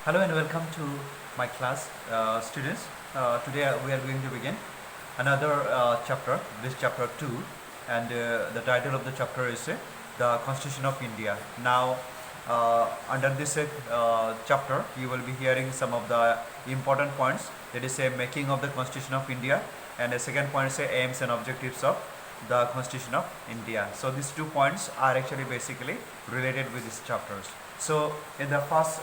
Hello and welcome to my class, students. Today we are going to begin another chapter, this chapter 2, and the title of the chapter is The Constitution of India. Now, under this chapter, you will be hearing some of the important points, that is making of the Constitution of India, and the second point is aims and objectives of the Constitution of India. So these 2 points are actually basically related with these chapters. So in the first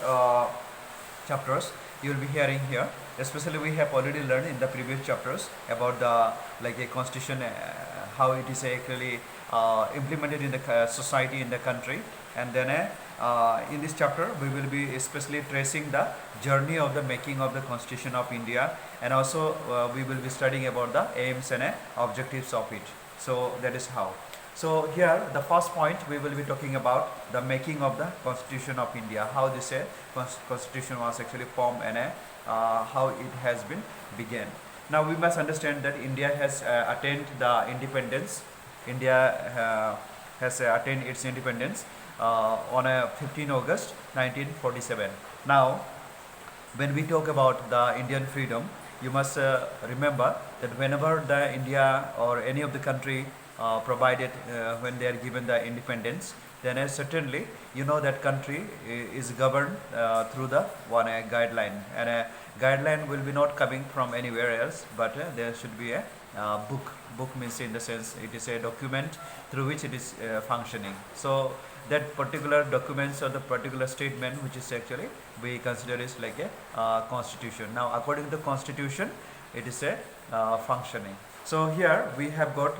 chapters you will be hearing here, especially we have already learned in the previous chapters about the like a constitution, how it is actually implemented in the society in the country, and then in this chapter we will be especially tracing the journey of the making of the Constitution of India, and also we will be studying about the aims and objectives of it. So that is how. So here the first point we will be talking about the making of the Constitution of India, how this constitution was actually formed, and how it has been began. Now we must understand that India has attained the independence. India has attained its independence on 15 August 1947. Now when we talk about the Indian freedom, you must remember that whenever the India or any of the country provided when they are given the independence, then certainly you know that country is governed through the one guideline, and a guideline will be not coming from anywhere else, but there should be a book. Book means in the sense it is a document through which it is functioning. So that particular documents or the particular statement which is actually we consider is like a constitution. Now according to the constitution, it is a functioning. So here we have got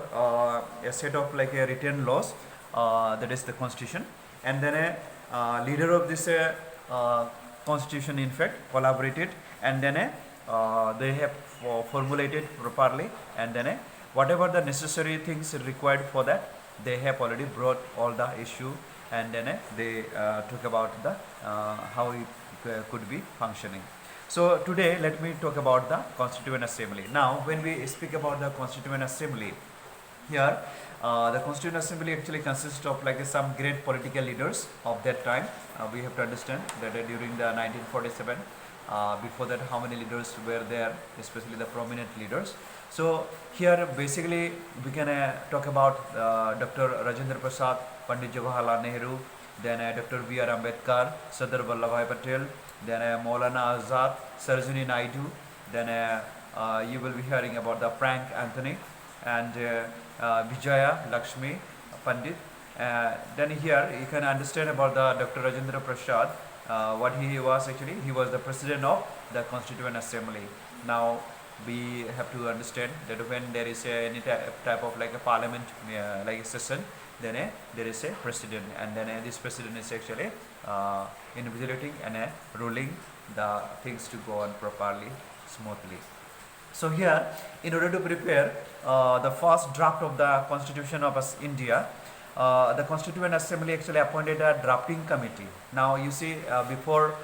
a set of like a written laws, that is the constitution, and then a leader of this constitution in fact collaborated, and then they have formulated properly, and then whatever the necessary things required for that, they have already brought all the issue, and then they talk about the how it could be functioning. So today let me talk about the Constituent Assembly. Now when we speak about the Constituent Assembly, here the Constituent Assembly actually consists of like some great political leaders of that time. We have to understand that during the 1947, before that how many leaders were there, especially the prominent leaders. So here basically we can talk about Dr. Rajendra Prasad, Pandit Jawaharlal Nehru, then Dr. B.R. Ambedkar, Sardar Vallabhbhai Patel, then Maulana Azad, Sarojini Naidu, then you will be hearing about the Frank Anthony, and Vijaya Lakshmi Pandit. Then here you can understand about the Dr. Rajendra Prasad, what he was actually, he was the president of the Constituent Assembly. Now we have to understand that when there is any type of like a parliament like a session, then there is a president, and then this president is actually invigilating and ruling the things to go on properly, smoothly. So here, in order to prepare the first draft of the Constitution of India, the Constituent Assembly actually appointed a drafting committee. Now you see, before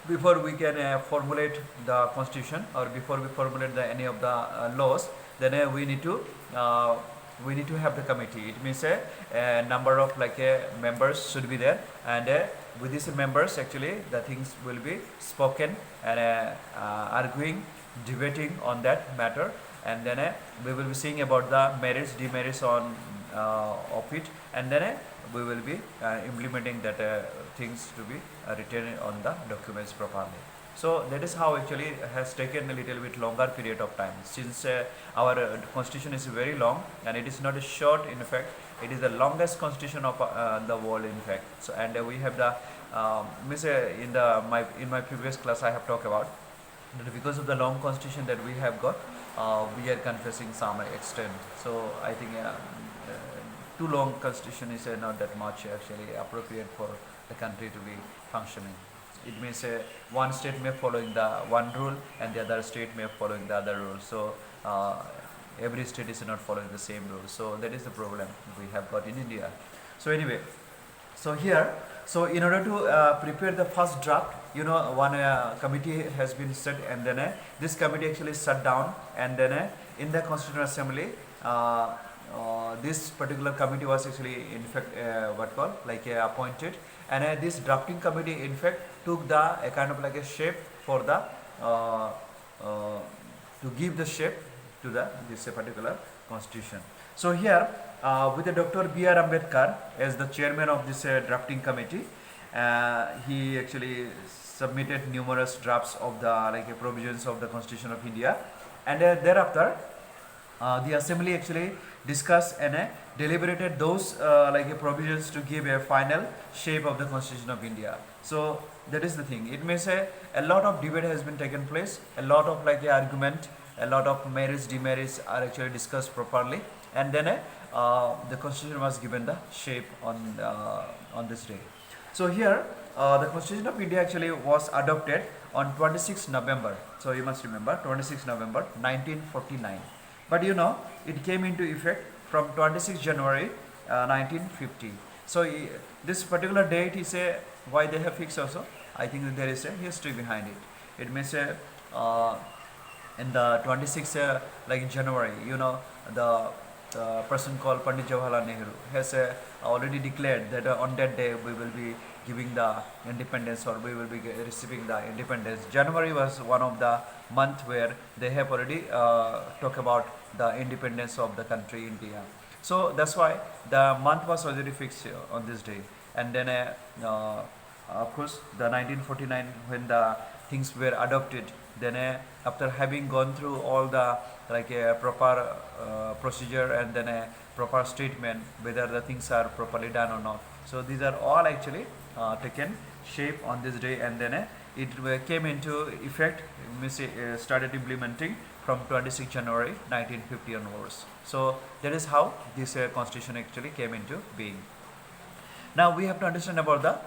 we can formulate the constitution, or before we formulate any of the laws, then we need to have the committee. It means a number of like members should be there, and with these members actually the things will be spoken, and arguing, debating on that matter, and then we will be seeing about the merits, demerits on of it, and then we will be implementing that things to be written on the documents properly. So that is how actually has taken a little bit longer period of time, since our constitution is very long, and it is not a short. In fact, it is the longest constitution of the world in fact. So and we have the in my previous class I have talked about that because of the long constitution that we have got, we are confessing some extent. So I think too long constitution is not that much actually appropriate for the country to be functioning. It means one state may following the one rule, and the other state may following the other rule. So every state is not following the same rule. So that is the problem we have got in India. So anyway, so here, so in order to prepare the first draft, you know, one committee has been set, and then this committee actually shut down, and then in the Constituent Assembly, this particular committee was actually in fact what called like appointed, and this drafting committee in fact took the a kind of like a shape for the uh, uh, to give the shape to the this particular constitution. So here with the Dr. B.R. Ambedkar as the chairman of this drafting committee, he actually submitted numerous drafts of the provisions of the Constitution of India, and thereafter the assembly actually discussed and deliberated those provisions to give a final shape of the Constitution of India. So that is the thing. It may say a lot of debate has been taken place, a lot of argument, a lot of merits, demerits are actually discussed properly, and then the Constitution was given the shape on this day. So here the Constitution of India actually was adopted on 26 November. So you must remember 26 November 1949. But you know, it came into effect from 26 January 1950. So this particular date is a why they have fixed also. I think that there is a history behind it. It may say in the 26th January, you know, the person called Pandit Jawaharlal Nehru has already declared that on that day we will be giving the independence, or we will be receiving the independence. January was one of the month where they have already talked about the independence of the country India. So that's why the month was already fixed on this day. And then of course the 1949 when the things were adopted, then after having gone through all the proper procedure and then a proper statement whether the things are properly done or not. So these are all actually taken shape on this day, and then it came into effect, started implementing from 26 January 1950 onwards. So that is how this constitution actually came into being. Now we have to understand about the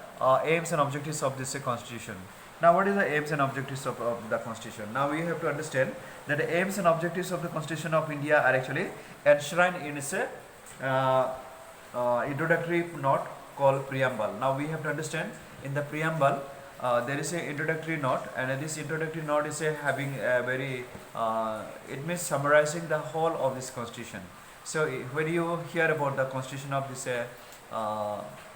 aims and objectives of this constitution. Now what is the aims and objectives of the constitution? Now we have to understand that the aims and objectives of the Constitution of India are actually enshrined in its introductory note called preamble. Now we have to understand in the preamble there is a introductory note, and this introductory note is having a very it means summarizing the whole of this constitution. So when you hear about the constitution of this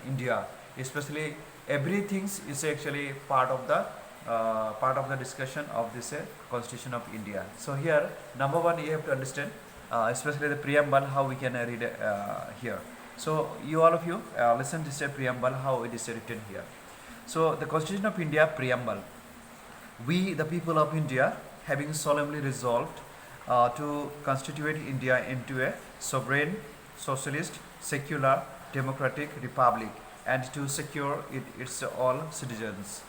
India, especially everything is actually part of the discussion of this constitution of India. So here number one you have to understand especially the preamble, how we can read here. So you all of you listen to this preamble, how it is written here. So the Constitution of India preamble: we the people of India, having solemnly resolved to constitute India into a sovereign, socialist, secular, democratic republic, and to secure its all citizens.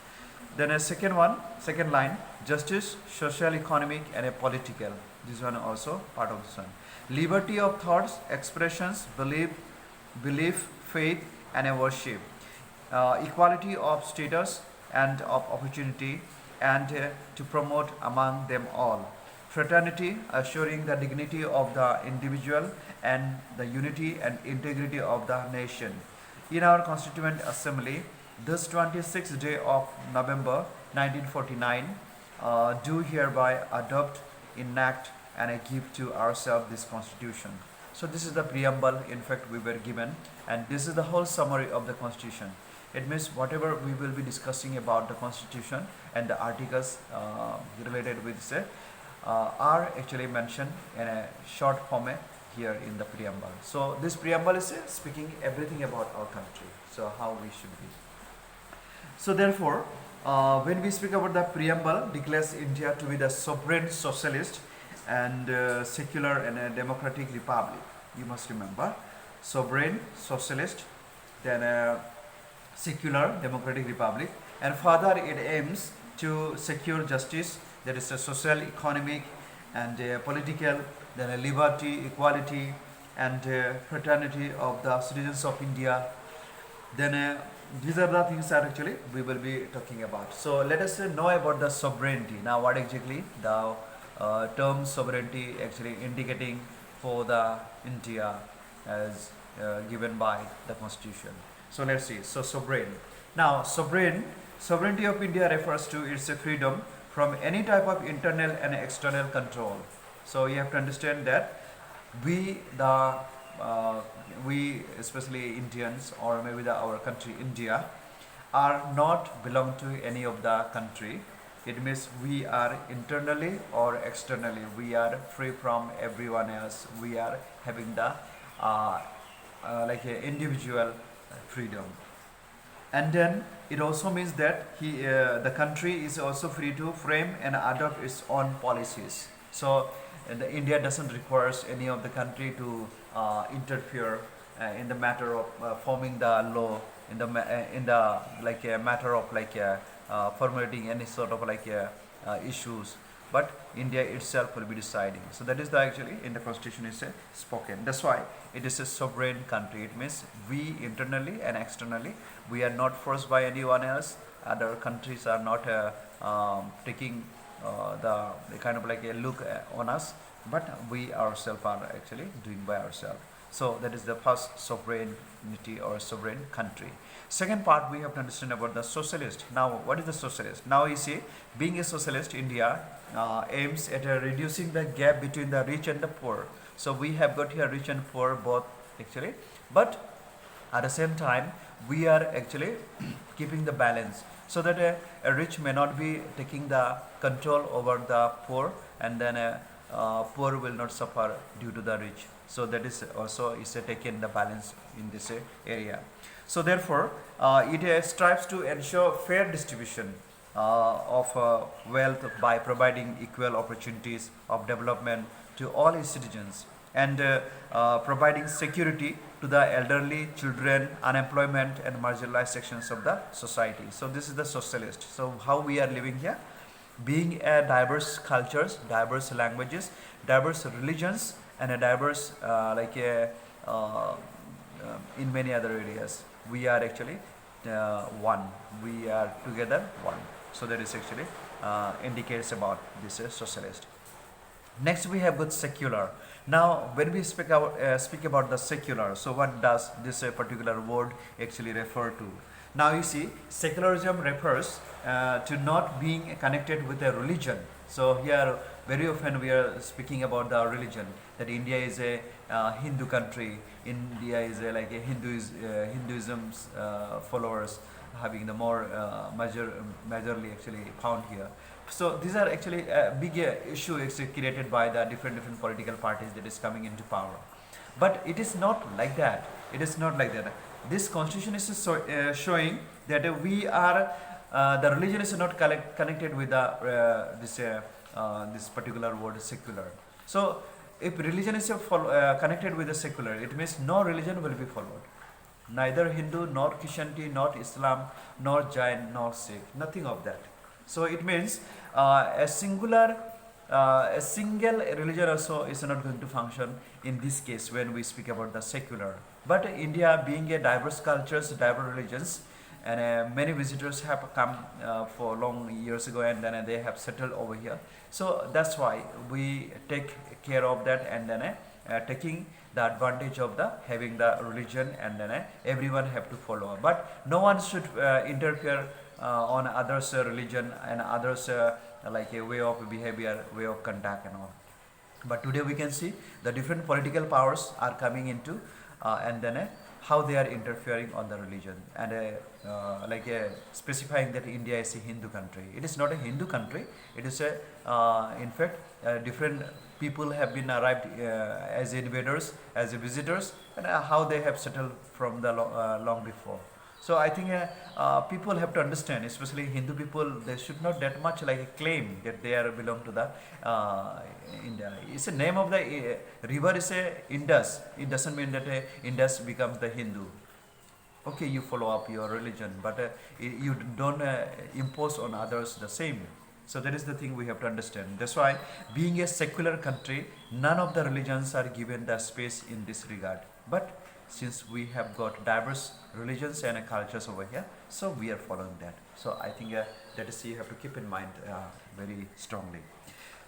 Then a second line: justice, social, economic, and a political. This one also part of this one. Liberty of thoughts, expressions, belief, faith, and a worship. Equality of status and of opportunity, and to promote among them all. Fraternity, assuring the dignity of the individual and the unity and integrity of the nation. In our Constituent Assembly, this 26th day of November 1949, do hereby adopt, enact, and give to ourselves this Constitution. So this is the preamble, in fact, we were given, and this is the whole summary of the Constitution. It means whatever we will be discussing about the Constitution and the articles related with this are actually mentioned in a short format here in the preamble. So this preamble is speaking everything about our country, so how we should be. So therefore, when we speak about the preamble, declares India to be the sovereign, socialist, and secular and a democratic republic. You must remember, sovereign, socialist, then secular, democratic republic, and further it aims to secure justice, that is a social, economic, and political, then a liberty, equality, and fraternity of the citizens of India. Then these are the things that actually we will be talking about. So let us know about the sovereignty. Now what exactly the term sovereignty actually indicating for the India as given by the Constitution. So let's see. So sovereign. Now sovereignty of India refers to its freedom from any type of internal and external control. So you have to understand that we especially Indians, or maybe our country India, are not belong to any of the country. It means we are internally or externally, we are free from everyone else. We are having the like a individual freedom. And then it also means that the country is also free to frame and adopt its own policies. So India doesn't require any of the country to interfere in the matter of forming the law, in the like a matter of like formulating any sort of like issues. But India itself will be deciding. So that is the actually in the constitution is spoken. That's why it is a sovereign country. It means we internally and externally, we are not forced by anyone else. Other countries are not taking the kind of like a look on us, but we ourselves are actually doing by ourselves. So that is the first sovereignty or sovereign country. Second part, we have to understand about the socialist. Now, what is the socialist? Now you see, being a socialist, India aims at reducing the gap between the rich and the poor. So we have got here rich and poor both actually, but at the same time we are actually keeping the balance so that a rich may not be taking the control over the poor, and then a poor will not suffer due to the rich. So that is also is taken the balance in this area. So therefore it strives to ensure fair distribution of wealth by providing equal opportunities of development to all its citizens, and providing security to the elderly, children, unemployment and marginalized sections of the society. So this is the socialist. So how we are living here, being a diverse cultures, diverse languages, diverse religions, and a diverse in many other areas, we are actually one. We are together one. So that is actually indicates about this socialist. Next we have got secular. Now when we speak about the secular, so what does this particular word actually refer to? Now you see, secularism refers to not being connected with a religion. So here very often we are speaking about the religion, that India is a Hindu country. India is like a Hinduism's followers having the more majorly actually found here. So these are actually a big issue actually created by the different political parties that is coming into power. But it is not like that. It is not like that. This constitution is showing that we are the religion is not connected with the this particular word secular. So if religion is connected with the secular, it means no religion will be followed. Neither Hindu, nor Christianity, nor Islam, nor Jain, nor Sikh, nothing of that. So it means a single religion also is not going to function in this case when we speak about the secular. But India being a diverse cultures, diverse religions, and many visitors have come for long years ago, and then they have settled over here. So that's why we take care of that, and then taking the advantage of the having the religion, and then everyone have to follow. But no one should interfere on others' religion and others' like a way of behavior, way of conduct and all. But today we can see the different political powers are coming into and then how they are interfering on the religion, and specifying that India is a Hindu country. It is not a Hindu country. It is a in fact different people have been arrived as invaders, as visitors, and how they have settled from the long before. So I think people have to understand, especially Hindu people, they should not that much like claim that they are belong to the India. It's a name of the river is a Indus. It doesn't mean that Indus becomes the Hindu. Okay, you follow up your religion, but you don't impose on others the same. So that is the thing we have to understand. That's why, being a secular country, none of the religions are given the space in this regard. But since we have got diverse religions and cultures over here, so we are following that. So I think that is you have to keep in mind very strongly.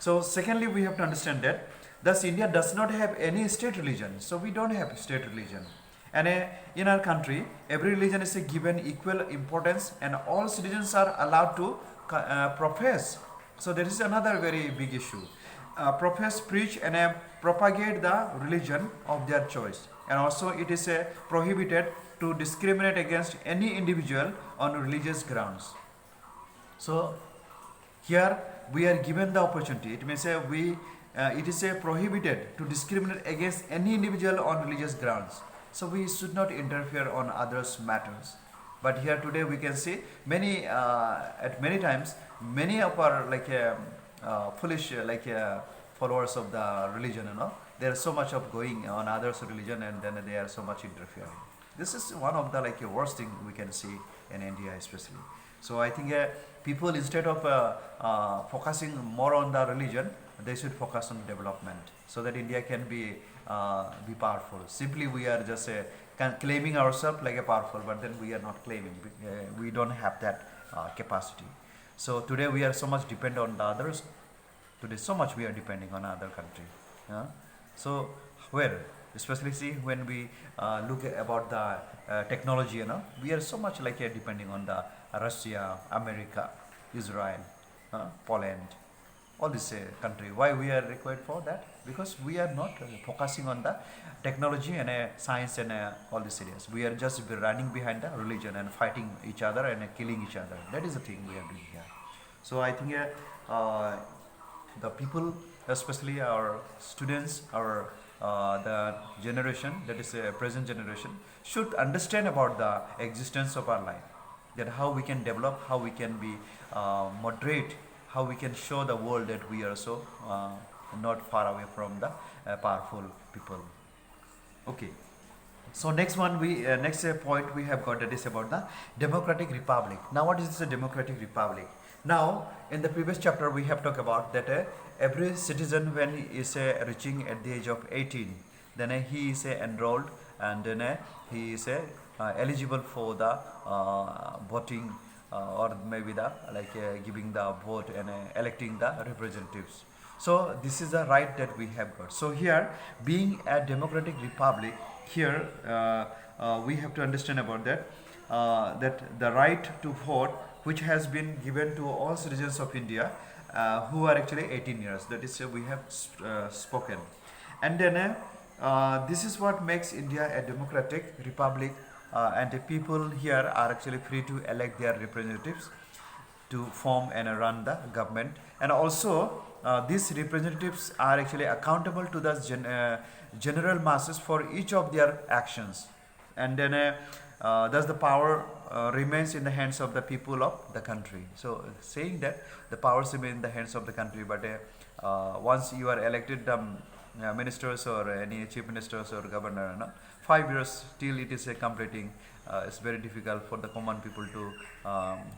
So secondly, we have to understand that thus India does not have any state religion. So we don't have state religion. And in our country, every religion is given equal importance, and all citizens are allowed to profess. So there is another very big issue. Profess, preach, and propagate the religion of their choice. And also it is prohibited to discriminate against any individual on religious grounds. So here we are given the opportunity. It may say it is prohibited to discriminate against any individual on religious grounds. So we should not interfere on others' matters. But here today we can see many at many times many of our foolish followers of the religion. There is so much of going on others' religion, and then they are so much interfering. This is one of the worst thing we can see in India especially. So I think people, instead of focusing more on the religion, they should focus on development so that India can be powerful. Simply we are just claiming ourselves like a powerful, but then we are not claiming. We don't have that capacity. So today we are so much dependent on the others. Today so much we are depending on other country. So where, especially see when we look about the technology, we are so much depending on the Russia, America, Israel, Poland, all this country. Why we are required for that? Because we are not focusing on the technology and science and all these areas. We are just running behind the religion and fighting each other and killing each other. That is the thing we are doing here. So I think the people, especially our students, our the generation, that is present generation, should understand about the existence of our life, that how we can develop, how we can be moderate, how we can show the world that we are so not far away from the powerful people. Okay. So next one, next point we have got, that is about the democratic republic. Now what is this democratic republic? Now in the previous chapter we have talked about that every citizen, when he is reaching at the age of 18, then he is enrolled, and then he is eligible for the voting, or maybe the giving the vote and electing the representatives. So this is the right that we have got. So here, being a democratic republic, here we have to understand about that, that the right to vote, which has been given to all citizens of India who are actually 18 years. That is we have spoken. And then this is what makes India a democratic republic, and the people here are actually free to elect their representatives to form and run the government. And also these representatives are actually accountable to the general masses for each of their actions. And then thus the power remains in the hands of the people of the country. So saying that the powers remain in the hands of the country, but once you are elected ministers or any chief ministers or governor, 5 years till it is completing, it's very difficult for the common people to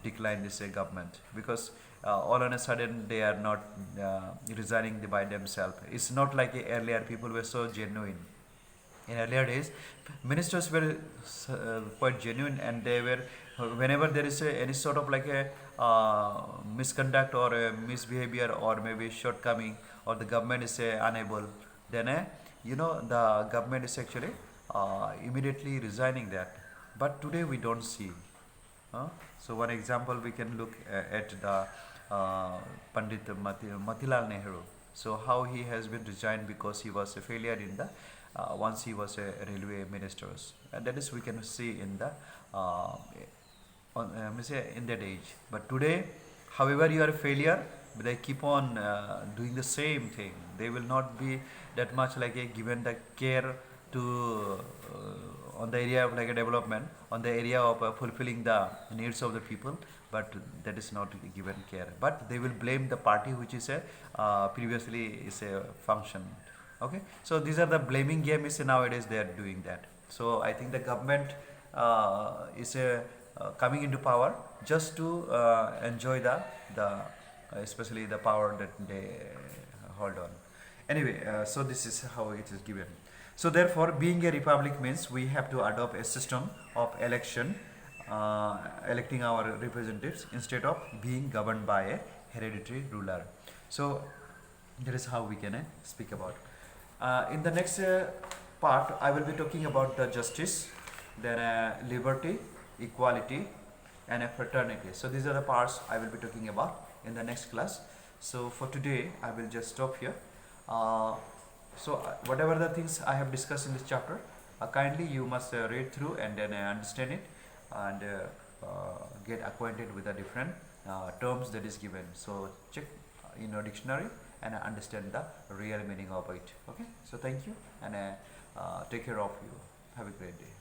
decline this government, because all on a sudden they are not resigning by themselves. It's not like earlier people were so genuine. In earlier days, ministers were quite genuine, and they were, whenever there is any sort of misconduct or misbehavior or maybe shortcoming, or the government is unable, then the government is actually immediately resigning that. But today we don't see. So one example we can look at the Pandit Motilal Nehru. So how he has been resigned because he was a failure in the once he was a railway minister, and that is we can see in the in that age. But today, however you are a failure, they keep on doing the same thing. They will not be that much given the care to on the area of a development, on the area of fulfilling the needs of the people, but that is not given care. But they will blame the party which is previously is a function. Okay, so these are the blaming game is nowadays they are doing that. So I think the government is coming into power just to enjoy the especially the power that they hold on. Anyway, so this is how it is given. So therefore, being a republic means we have to adopt a system of election, electing our representatives instead of being governed by a hereditary ruler. So that is how we can speak about. In the next part, I will be talking about the justice, then liberty, equality, and fraternity. So these are the parts I will be talking about in the next class. So for today, I will just stop here. So whatever the things I have discussed in this chapter, kindly you must read through and then understand it and get acquainted with the different terms that is given. So check in your dictionary and understand the real meaning of it. Okay, so thank you and take care of you. Have a great day.